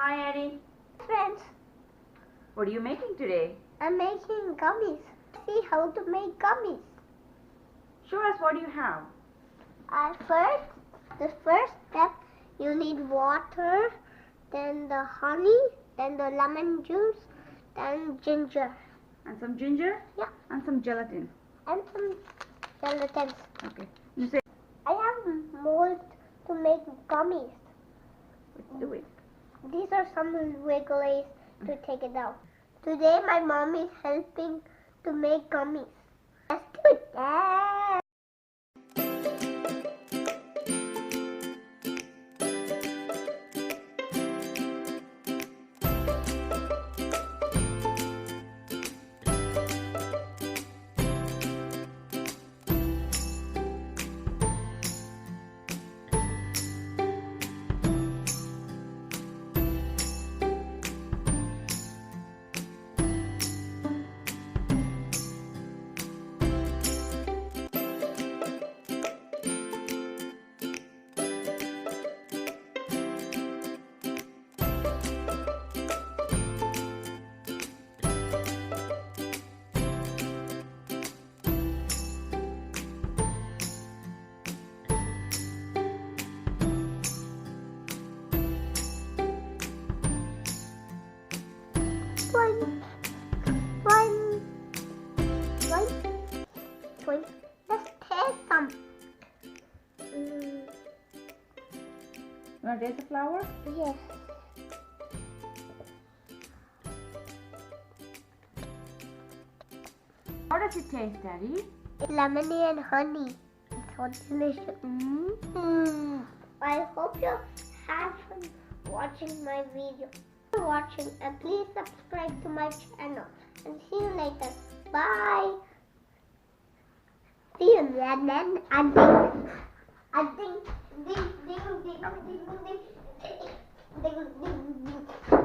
Hi, Eddie. Friends, What are you making today? I'm making gummies. See how to make gummies. Show us what you have. The first step, you need water, then the honey, then the lemon juice, then ginger. And some ginger? Yeah. And some gelatin. And some gelatin. Okay. You say, I have molds to make gummies. let's do it. These are some wigglies to take it out. Today my mom is helping to make gummies. Let's do it. Yeah. One. Let's taste some. You want to taste the flour? Yes. How does it taste, Daddy? It's lemony and honey. It's so delicious. I hope you have fun watching my video. Thanks for watching, and please subscribe to my channel. And see you later. Bye. See you then. I think, ding, ding, ding, ding, ding, ding, ding, ding, ding, ding.